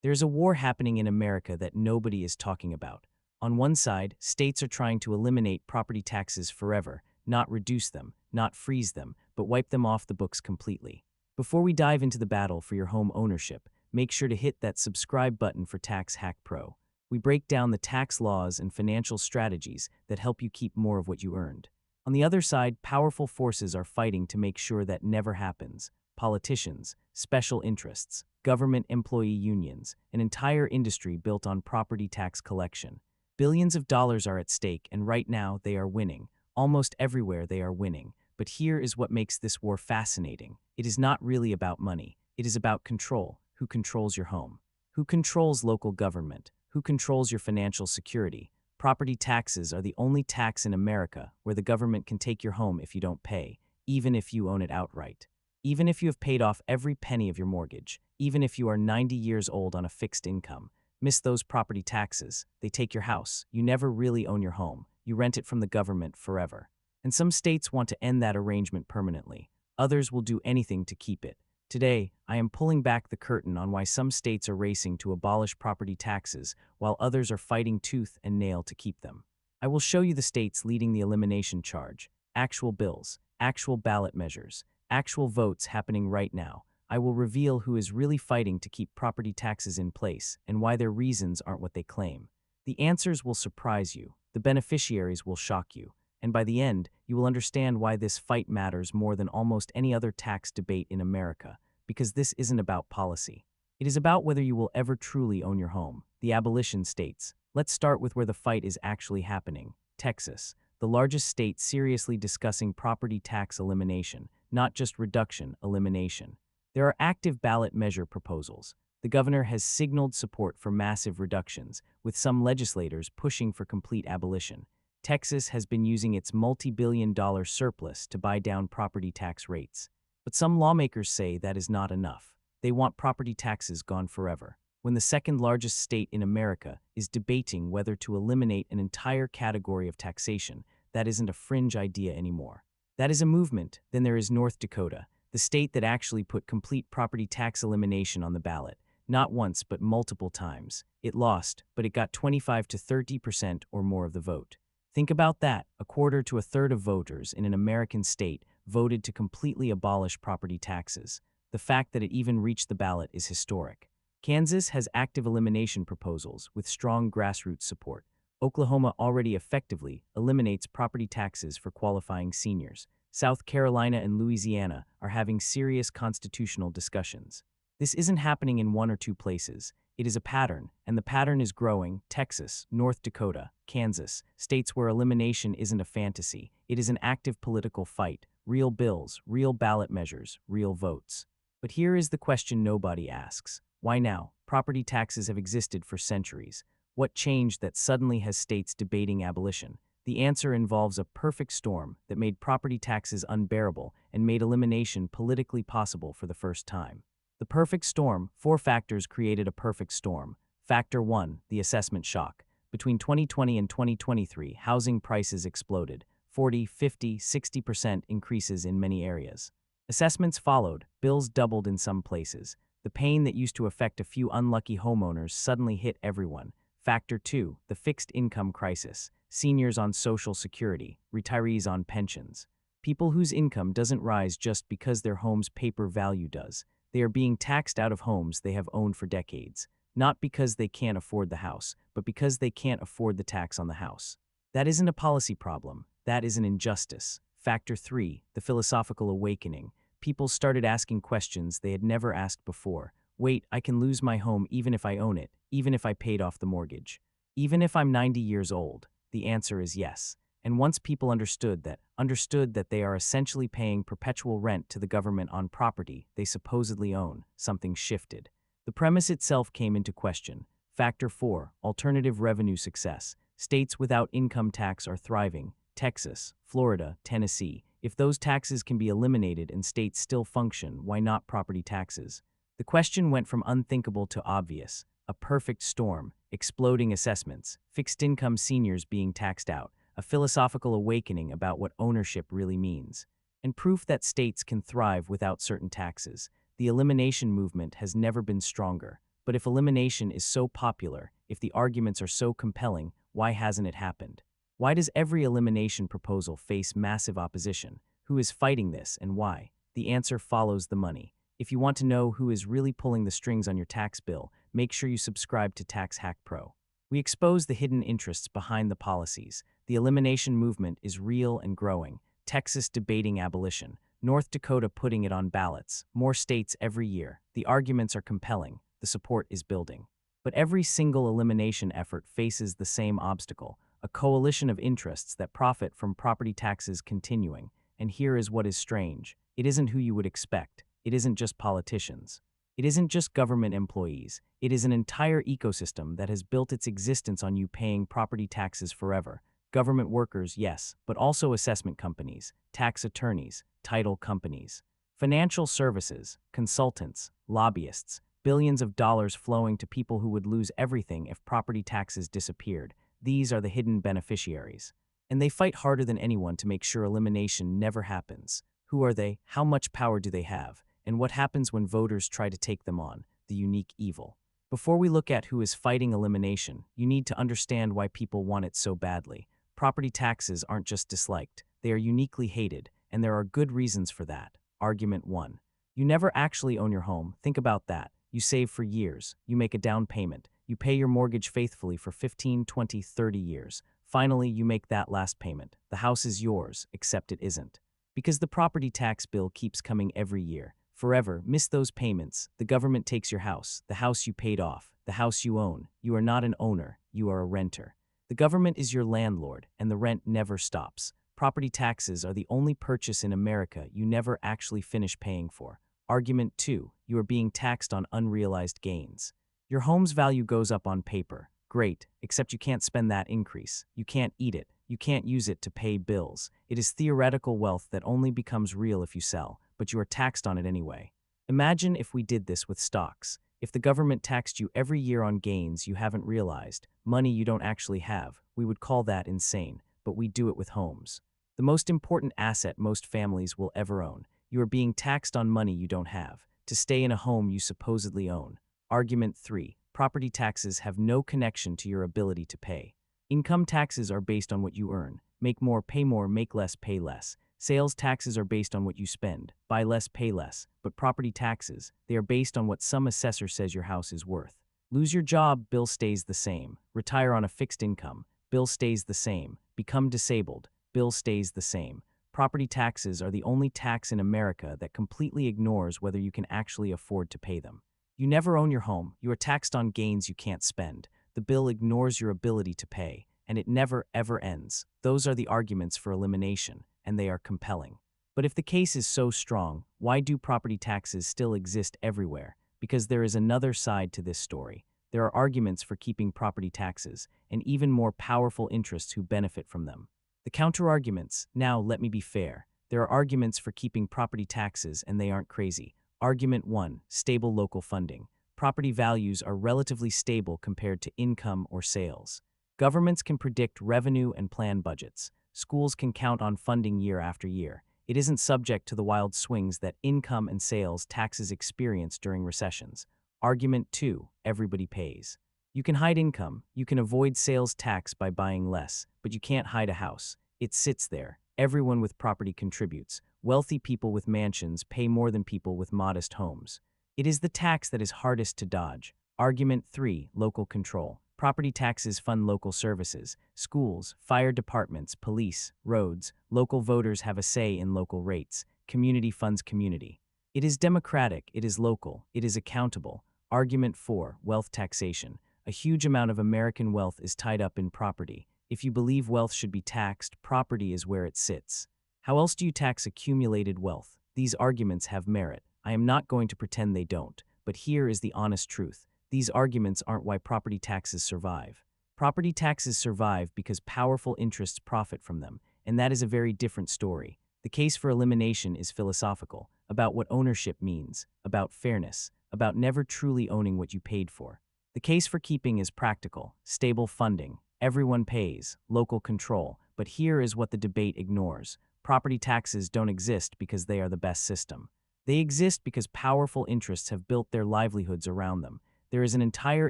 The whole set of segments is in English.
There's a war happening in America that nobody is talking about. On one side, states are trying to eliminate property taxes forever, not reduce them, not freeze them, but wipe them off the books completely. Before we dive into the battle for your home ownership, make sure to hit that subscribe button for Tax Hack Pro. We break down the tax laws and financial strategies that help you keep more of what you earned. On the other side, powerful forces are fighting to make sure that never happens. Politicians, special interests, government employee unions, an entire industry built on property tax collection. Billions of dollars are at stake, and right now they are winning. Almost everywhere they are winning. But here is what makes this war fascinating. It is not really about money. It is about control. Who controls your home? Who controls local government? Who controls your financial security? Property taxes are the only tax in America where the government can take your home if you don't pay, even if you own it outright. Even if you have paid off every penny of your mortgage, even if you are 90 years old on a fixed income, miss those property taxes. They take your house. You never really own your home. You rent it from the government forever. And some states want to end that arrangement permanently. Others will do anything to keep it. Today, I am pulling back the curtain on why some states are racing to abolish property taxes while others are fighting tooth and nail to keep them. I will show you the states leading the elimination charge, actual bills, actual ballot measures, actual votes happening right now. I will reveal who is really fighting to keep property taxes in place and why their reasons aren't what they claim. The answers will surprise you, the beneficiaries will shock you, and by the end, you will understand why this fight matters more than almost any other tax debate in America, because this isn't about policy. It is about whether you will ever truly own your home. The abolition states. Let's start with where the fight is actually happening. Texas, the largest state seriously discussing property tax elimination, not just reduction, elimination. There are active ballot measure proposals. The governor has signaled support for massive reductions, with some legislators pushing for complete abolition. Texas has been using its multi-billion-dollar surplus to buy down property tax rates. But some lawmakers say that is not enough. They want property taxes gone forever. When the second largest state in America is debating whether to eliminate an entire category of taxation, that isn't a fringe idea anymore. That is a movement. Then there is North Dakota, the state that actually put complete property tax elimination on the ballot. Not once, but multiple times. It lost, but it got 25 to 30% or more of the vote. Think about that. A quarter to a third of voters in an American state voted to completely abolish property taxes. The fact that it even reached the ballot is historic. Kansas has active elimination proposals with strong grassroots support. Oklahoma already effectively eliminates property taxes for qualifying seniors. South Carolina and Louisiana are having serious constitutional discussions. This isn't happening in one or two places. It is a pattern, and the pattern is growing. Texas, North Dakota, Kansas, states where elimination isn't a fantasy. It is an active political fight. Real bills, real ballot measures, real votes. But here is the question nobody asks. Why now? Property taxes have existed for centuries. What changed that suddenly has states debating abolition? The answer involves a perfect storm that made property taxes unbearable and made elimination politically possible for the first time. The perfect storm, 4 factors created a perfect storm. Factor 1, the assessment shock. Between 2020 and 2023, housing prices exploded. 40, 50, 60% increases in many areas. Assessments followed, bills doubled in some places. The pain that used to affect a few unlucky homeowners suddenly hit everyone. Factor 2, the fixed income crisis. Seniors on Social Security, retirees on pensions. People whose income doesn't rise just because their home's paper value does. They are being taxed out of homes they have owned for decades, not because they can't afford the house, but because they can't afford the tax on the house. That isn't a policy problem, that is an injustice. Factor 3, the philosophical awakening. People started asking questions they had never asked before. Wait, I can lose my home even if I own it, even if I paid off the mortgage. Even if I'm 90 years old, the answer is yes. And once people understood that they are essentially paying perpetual rent to the government on property they supposedly own, something shifted. The premise itself came into question. Factor 4, alternative revenue success. States without income tax are thriving. Texas, Florida, Tennessee. If those taxes can be eliminated and states still function, why not property taxes? The question went from unthinkable to obvious. A perfect storm, exploding assessments, fixed income seniors being taxed out, a philosophical awakening about what ownership really means, and proof that states can thrive without certain taxes. The elimination movement has never been stronger. But if elimination is so popular, if the arguments are so compelling, why hasn't it happened? Why does every elimination proposal face massive opposition? Who is fighting this and why? The answer follows the money. If you want to know who is really pulling the strings on your tax bill, make sure you subscribe to Tax Hack Pro. We expose the hidden interests behind the policies. The elimination movement is real and growing. Texas debating abolition, North Dakota putting it on ballots, more states every year. The arguments are compelling, the support is building. But every single elimination effort faces the same obstacle, a coalition of interests that profit from property taxes continuing. And here is what is strange. It isn't who you would expect. It isn't just politicians. It isn't just government employees. It is an entire ecosystem that has built its existence on you paying property taxes forever. Government workers, yes, but also assessment companies, tax attorneys, title companies, financial services, consultants, lobbyists, billions of dollars flowing to people who would lose everything if property taxes disappeared. These are the hidden beneficiaries. And they fight harder than anyone to make sure elimination never happens. Who are they? How much power do they have? And what happens when voters try to take them on? The unique evil. Before we look at who is fighting elimination, you need to understand why people want it so badly. Property taxes aren't just disliked, they are uniquely hated, and there are good reasons for that. Argument 1. You never actually own your home. Think about that. You save for years, you make a down payment, you pay your mortgage faithfully for 15, 20, 30 years. Finally, you make that last payment. The house is yours, except it isn't. Because the property tax bill keeps coming every year. Forever, miss those payments. The government takes your house, the house you paid off, the house you own. You are not an owner, you are a renter. The government is your landlord, and the rent never stops. Property taxes are the only purchase in America you never actually finish paying for. Argument 2. You are being taxed on unrealized gains. Your home's value goes up on paper. Great, except you can't spend that increase. You can't eat it. You can't use it to pay bills. It is theoretical wealth that only becomes real if you sell, but you are taxed on it anyway. Imagine if we did this with stocks. If the government taxed you every year on gains you haven't realized, money you don't actually have, we would call that insane, but we do it with homes. The most important asset most families will ever own. You are being taxed on money you don't have, to stay in a home you supposedly own. Argument 3. Property taxes have no connection to your ability to pay. Income taxes are based on what you earn. Make more, pay more, make less, pay less. Sales taxes are based on what you spend. Buy less, pay less. But property taxes, they are based on what some assessor says your house is worth. Lose your job, bill stays the same. Retire on a fixed income, bill stays the same. Become disabled, bill stays the same. Property taxes are the only tax in America that completely ignores whether you can actually afford to pay them. You never own your home. You are taxed on gains you can't spend. The bill ignores your ability to pay, and it never, ever ends. Those are the arguments for elimination, and they are compelling. But if the case is so strong, why do property taxes still exist everywhere? Because there is another side to this story. There are arguments for keeping property taxes, and even more powerful interests who benefit from them. The counter-arguments. Now, let me be fair. There are arguments for keeping property taxes, and they aren't crazy. Argument 1. Stable local funding. Property values are relatively stable compared to income or sales. Governments can predict revenue and plan budgets. Schools can count on funding year after year. It isn't subject to the wild swings that income and sales taxes experience during recessions. Argument 2. Everybody pays. You can hide income. You can avoid sales tax by buying less, but you can't hide a house. It sits there. Everyone with property contributes. Wealthy people with mansions pay more than people with modest homes. It is the tax that is hardest to dodge. Argument 3. Local control. Property taxes fund local services. Schools, fire departments, police, roads. Local voters have a say in local rates. Community funds community. It is democratic. It is local. It is accountable. Argument 4. Wealth taxation. A huge amount of American wealth is tied up in property. If you believe wealth should be taxed, property is where it sits. How else do you tax accumulated wealth? These arguments have merit. I am not going to pretend they don't, but here is the honest truth. These arguments aren't why property taxes survive. Property taxes survive because powerful interests profit from them, and that is a very different story. The case for elimination is philosophical, about what ownership means, about fairness, about never truly owning what you paid for. The case for keeping is practical, stable funding, everyone pays, local control, but here is what the debate ignores. Property taxes don't exist because they are the best system. They exist because powerful interests have built their livelihoods around them. there is an entire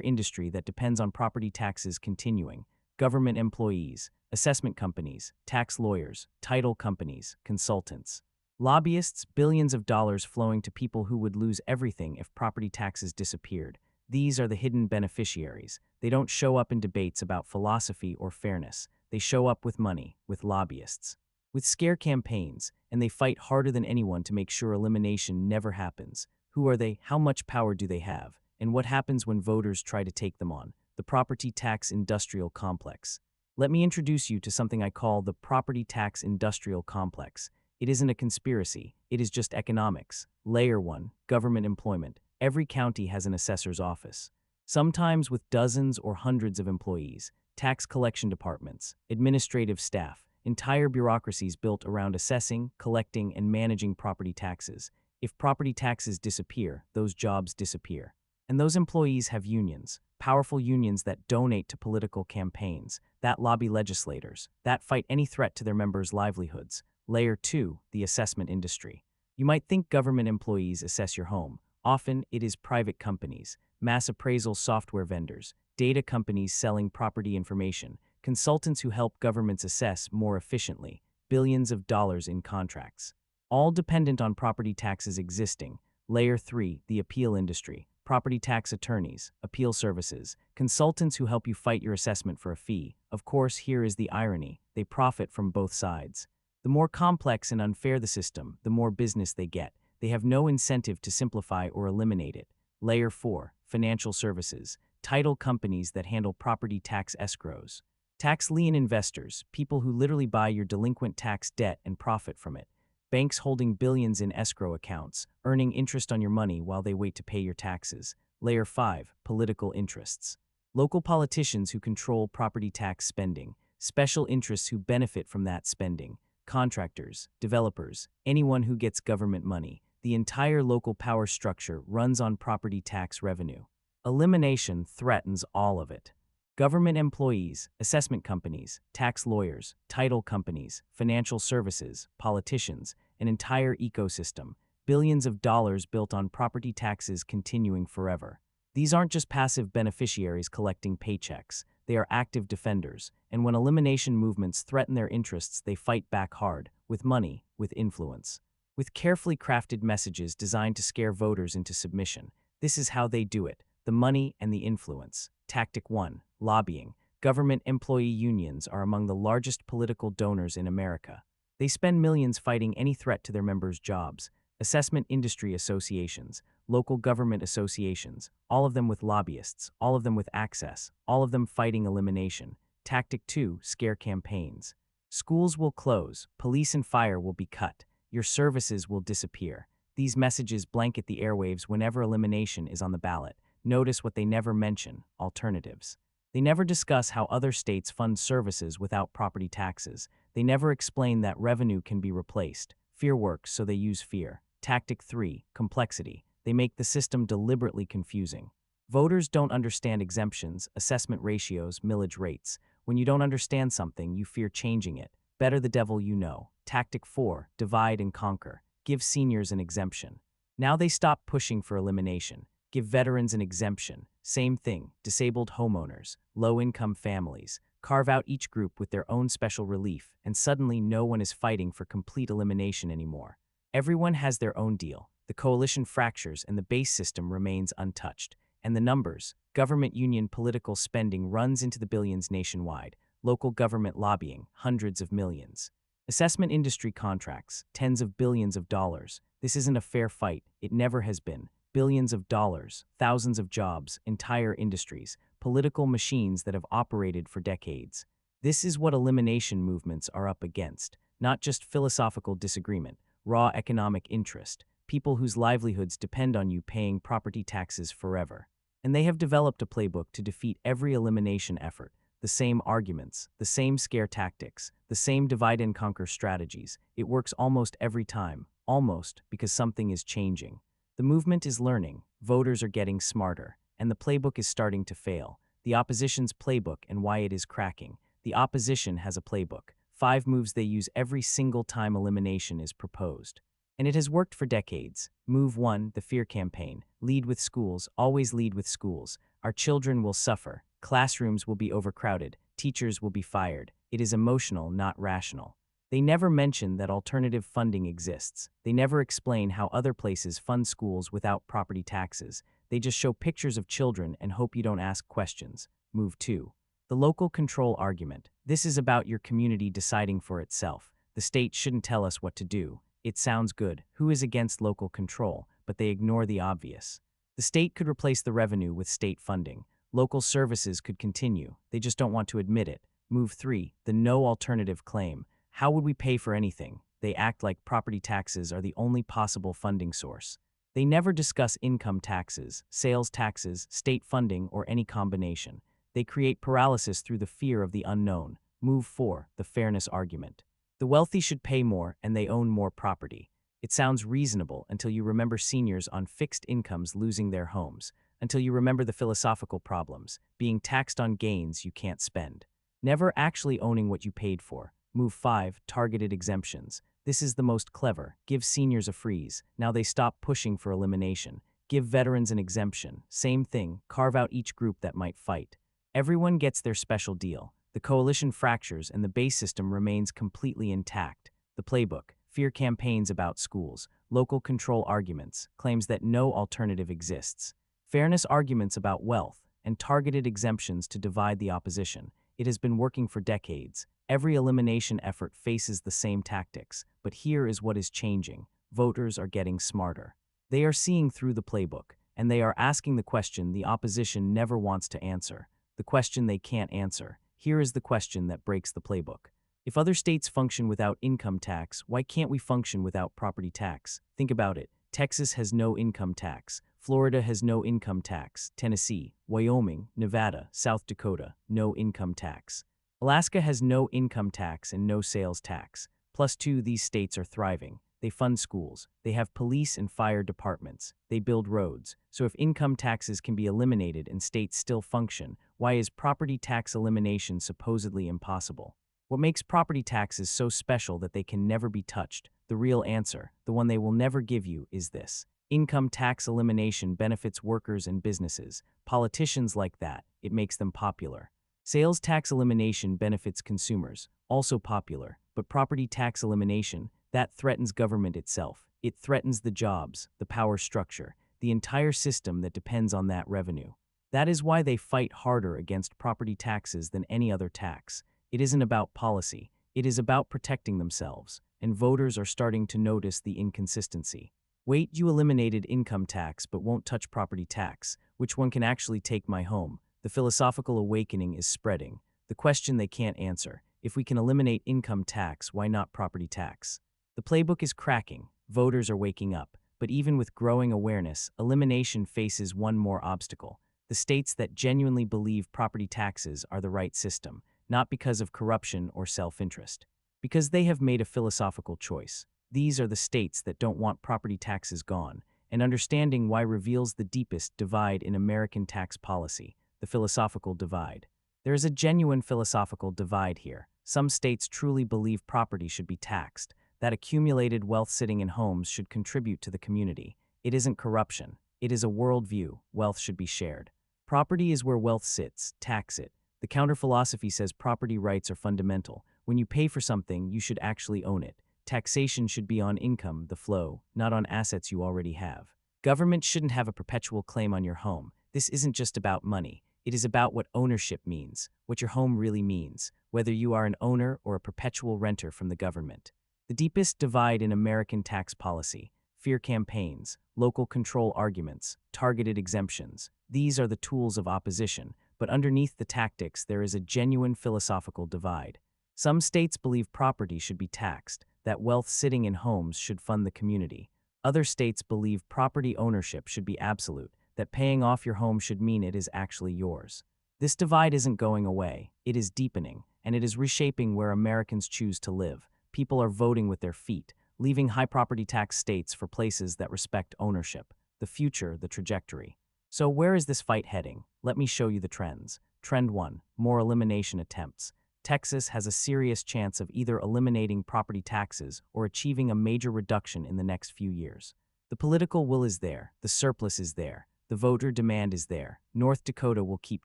industry that depends on property taxes continuing. Government employees, assessment companies, tax lawyers, title companies, consultants. Lobbyists, billions of dollars flowing to people who would lose everything if property taxes disappeared. These are the hidden beneficiaries. They don't show up in debates about philosophy or fairness. They show up with money, with lobbyists, with scare campaigns, and they fight harder than anyone to make sure elimination never happens. Who are they? How much power do they have? And what happens when voters try to take them on? The property tax industrial complex. Let me introduce you to something I call the property tax industrial complex. It isn't a conspiracy, it is just economics. Layer 1, government employment. Every county has an assessor's office, sometimes with dozens or hundreds of employees, tax collection departments, administrative staff, entire bureaucracies built around assessing, collecting, and managing property taxes. If property taxes disappear, those jobs disappear. And those employees have unions, powerful unions that donate to political campaigns, that lobby legislators, that fight any threat to their members' livelihoods. Layer 2, the assessment industry. You might think government employees assess your home. Often, it is private companies, mass appraisal software vendors, data companies selling property information, consultants who help governments assess more efficiently, billions of dollars in contracts. All dependent on property taxes existing. Layer 3, the appeal industry. Property tax attorneys, appeal services, consultants who help you fight your assessment for a fee. Of course, here is the irony. They profit from both sides. The more complex and unfair the system, the more business they get. They have no incentive to simplify or eliminate it. Layer 4, financial services, title companies that handle property tax escrows. Tax lien investors, people who literally buy your delinquent tax debt and profit from it. Banks holding billions in escrow accounts, earning interest on your money while they wait to pay your taxes. Layer 5, political interests. Local politicians who control property tax spending, special interests who benefit from that spending. Contractors, developers, anyone who gets government money. The entire local power structure runs on property tax revenue. Elimination threatens all of it. Government employees, assessment companies, tax lawyers, title companies, financial services, politicians, an entire ecosystem, billions of dollars built on property taxes continuing forever. These aren't just passive beneficiaries collecting paychecks. They are active defenders, and when elimination movements threaten their interests, they fight back hard, with money, with influence, with carefully crafted messages designed to scare voters into submission. This is how they do it, the money and the influence. Tactic 1, lobbying. Government employee unions are among the largest political donors in America. They spend millions fighting any threat to their members' jobs. Assessment industry associations, local government associations, all of them with lobbyists, all of them with access, all of them fighting elimination. Tactic 2, scare campaigns. Schools will close, police and fire will be cut, your services will disappear. These messages blanket the airwaves whenever elimination is on the ballot. Notice what they never mention: alternatives. They never discuss how other states fund services without property taxes. They never explain that revenue can be replaced. Fear works, so they use fear. Tactic 3, complexity. They make the system deliberately confusing. Voters don't understand exemptions, assessment ratios, millage rates. When you don't understand something, you fear changing it. Better the devil you know. Tactic 4, divide and conquer. Give seniors an exemption. Now they stop pushing for elimination. Give veterans an exemption. Same thing, disabled homeowners, low-income families. Carve out each group with their own special relief, and suddenly no one is fighting for complete elimination anymore. Everyone has their own deal. The coalition fractures and the base system remains untouched. And the numbers: government union political spending runs into the billions nationwide, local government lobbying, hundreds of millions. Assessment industry contracts, tens of billions of dollars. This isn't a fair fight, it never has been. Billions of dollars, thousands of jobs, entire industries, political machines that have operated for decades. This is what elimination movements are up against, not just philosophical disagreement, raw economic interest, people whose livelihoods depend on you paying property taxes forever. And they have developed a playbook to defeat every elimination effort. The same arguments, the same scare tactics, the same divide and conquer strategies. It works almost every time, almost, because something is changing. The movement is learning, voters are getting smarter, and the playbook is starting to fail. The opposition's playbook and why it is cracking. The opposition has a playbook, 5 moves they use every single time elimination is proposed. And it has worked for decades. Move 1, the fear campaign. Lead with schools, always lead with schools. Our children will suffer. Classrooms will be overcrowded. Teachers will be fired. It is emotional, not rational. They never mention that alternative funding exists. They never explain how other places fund schools without property taxes. They just show pictures of children and hope you don't ask questions. Move 2. The local control argument. This is about your community deciding for itself. The state shouldn't tell us what to do. It sounds good. Who is against local control? But they ignore the obvious. The state could replace the revenue with state funding. Local services could continue. They just don't want to admit it. Move 3. The no alternative claim. How would we pay for anything? They act like property taxes are the only possible funding source. They never discuss income taxes, sales taxes, state funding, or any combination. They create paralysis through the fear of the unknown. Move 4. The fairness argument. The wealthy should pay more and they own more property. It sounds reasonable until you remember seniors on fixed incomes losing their homes, until you remember the philosophical problems, being taxed on gains you can't spend, never actually owning what you paid for. Move 5. Targeted exemptions. This is the most clever. Give seniors a freeze. Now they stop pushing for elimination. Give veterans an exemption. Same thing. Carve out each group that might fight. Everyone gets their special deal. The coalition fractures and the base system remains completely intact. The playbook. Fear campaigns about schools. Local control arguments. Claims that no alternative exists. Fairness arguments about wealth. And targeted exemptions to divide the opposition. It has been working for decades. Every elimination effort faces the same tactics, but here is what is changing. Voters are getting smarter. They are seeing through the playbook, and they are asking the question the opposition never wants to answer, the question they can't answer. Here is the question that breaks the playbook. If other states function without income tax, why can't we function without property tax? Think about it. Texas has no income tax. Florida has no income tax. Tennessee, Wyoming, Nevada, South Dakota, no income tax. Alaska has no income tax and no sales tax. +2, these states are thriving. They fund schools. They have police and fire departments. They build roads. So if income taxes can be eliminated and states still function, why is property tax elimination supposedly impossible? What makes property taxes so special that they can never be touched? The real answer, the one they will never give you, is this. Income tax elimination benefits workers and businesses. Politicians like that. It makes them popular. Sales tax elimination benefits consumers, also popular, but property tax elimination, that threatens government itself. It threatens the jobs, the power structure, the entire system that depends on that revenue. That is why they fight harder against property taxes than any other tax. It isn't about policy, it is about protecting themselves, and voters are starting to notice the inconsistency. Wait, you eliminated income tax but won't touch property tax. Which one can actually take my home? The philosophical awakening is spreading. The question they can't answer. If we can eliminate income tax, why not property tax? The playbook is cracking. Voters are waking up. But even with growing awareness, elimination faces one more obstacle. The states that genuinely believe property taxes are the right system, not because of corruption or self-interest. Because they have made a philosophical choice. These are the states that don't want property taxes gone, and understanding why reveals the deepest divide in American tax policy. The philosophical divide. There is a genuine philosophical divide here. Some states truly believe property should be taxed, that accumulated wealth sitting in homes should contribute to the community. It isn't corruption. It is a worldview. Wealth should be shared. Property is where wealth sits. Tax it. The counter-philosophy says property rights are fundamental. When you pay for something, you should actually own it. Taxation should be on income, the flow, not on assets you already have. Government shouldn't have a perpetual claim on your home. This isn't just about money. It is about what ownership means, what your home really means, whether you are an owner or a perpetual renter from the government. The deepest divide in American tax policy, fear campaigns, local control arguments, targeted exemptions. These are the tools of opposition, but underneath the tactics there is a genuine philosophical divide. Some states believe property should be taxed, that wealth sitting in homes should fund the community. Other states believe property ownership should be absolute, that paying off your home should mean it is actually yours. This divide isn't going away, it is deepening, and it is reshaping where Americans choose to live. People are voting with their feet, leaving high property tax states for places that respect ownership. The future, the trajectory. So where is this fight heading? Let me show you the trends. Trend 1, more elimination attempts. Texas has a serious chance of either eliminating property taxes or achieving a major reduction in the next few years. The political will is there, the surplus is there, the voter demand is there. North Dakota will keep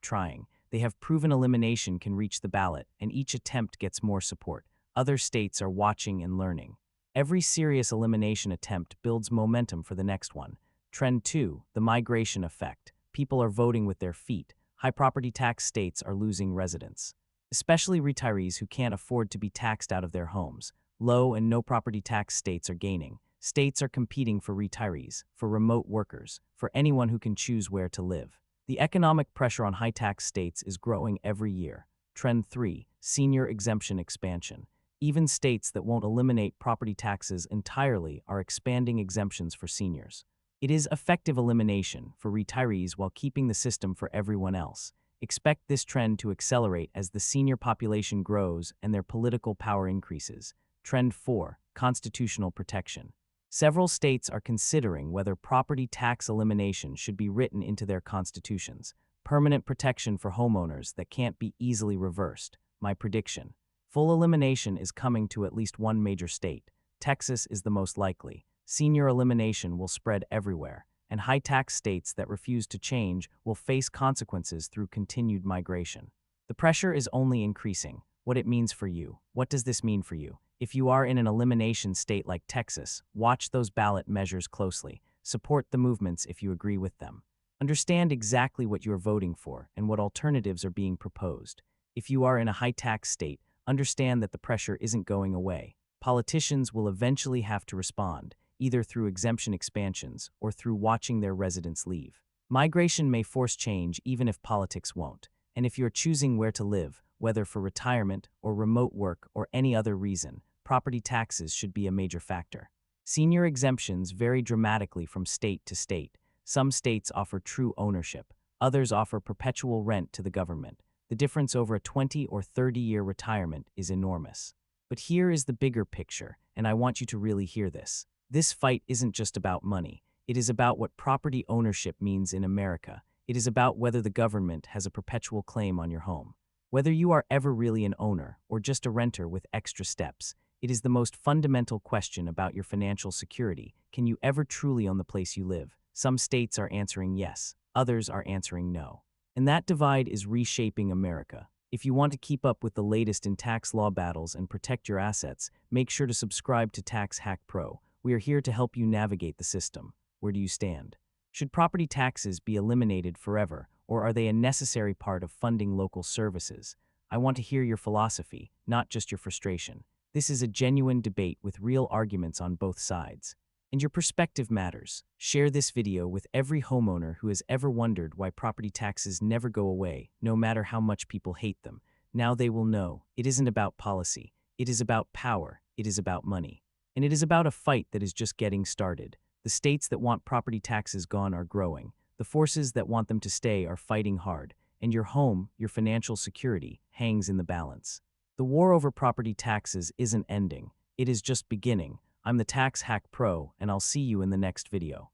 trying. They have proven elimination can reach the ballot, and each attempt gets more support. Other states are watching and learning. Every serious elimination attempt builds momentum for the next one. Trend 2, the migration effect. People are voting with their feet. High property tax states are losing residents, especially retirees who can't afford to be taxed out of their homes. Low and no property tax states are gaining. States are competing for retirees, for remote workers, for anyone who can choose where to live. The economic pressure on high-tax states is growing every year. Trend 3, senior exemption expansion. Even states that won't eliminate property taxes entirely are expanding exemptions for seniors. It is effective elimination for retirees while keeping the system for everyone else. Expect this trend to accelerate as the senior population grows and their political power increases. Trend 4, constitutional protection. Several states are considering whether property tax elimination should be written into their constitutions. Permanent protection for homeowners that can't be easily reversed. My prediction: full elimination is coming to at least one major state. Texas is the most likely. Senior elimination will spread everywhere, and high-tax states that refuse to change will face consequences through continued migration. The pressure is only increasing. What it means for you. What does this mean for you? If you are in an elimination state like Texas, watch those ballot measures closely. Support the movements if you agree with them. Understand exactly what you are voting for and what alternatives are being proposed. If you are in a high-tax state, understand that the pressure isn't going away. Politicians will eventually have to respond, either through exemption expansions or through watching their residents leave. Migration may force change even if politics won't. And if you're choosing where to live, whether for retirement or remote work or any other reason, property taxes should be a major factor. Senior exemptions vary dramatically from state to state. Some states offer true ownership. Others offer perpetual rent to the government. The difference over a 20 or 30-year retirement is enormous. But here is the bigger picture, and I want you to really hear this. This fight isn't just about money. It is about what property ownership means in America. It is about whether the government has a perpetual claim on your home. Whether you are ever really an owner or just a renter with extra steps, it is the most fundamental question about your financial security. Can you ever truly own the place you live? Some states are answering yes, others are answering no. And that divide is reshaping America. If you want to keep up with the latest in tax law battles and protect your assets, make sure to subscribe to Tax Hack Pro. We are here to help you navigate the system. Where do you stand? Should property taxes be eliminated forever, or are they a necessary part of funding local services? I want to hear your philosophy, not just your frustration. This is a genuine debate with real arguments on both sides. And your perspective matters. Share this video with every homeowner who has ever wondered why property taxes never go away, no matter how much people hate them. Now they will know. It isn't about policy. It is about power. It is about money. And it is about a fight that is just getting started. The states that want property taxes gone are growing. The forces that want them to stay are fighting hard. And your home, your financial security, hangs in the balance. The war over property taxes isn't ending. It is just beginning. I'm the Tax Hack Pro, and I'll see you in the next video.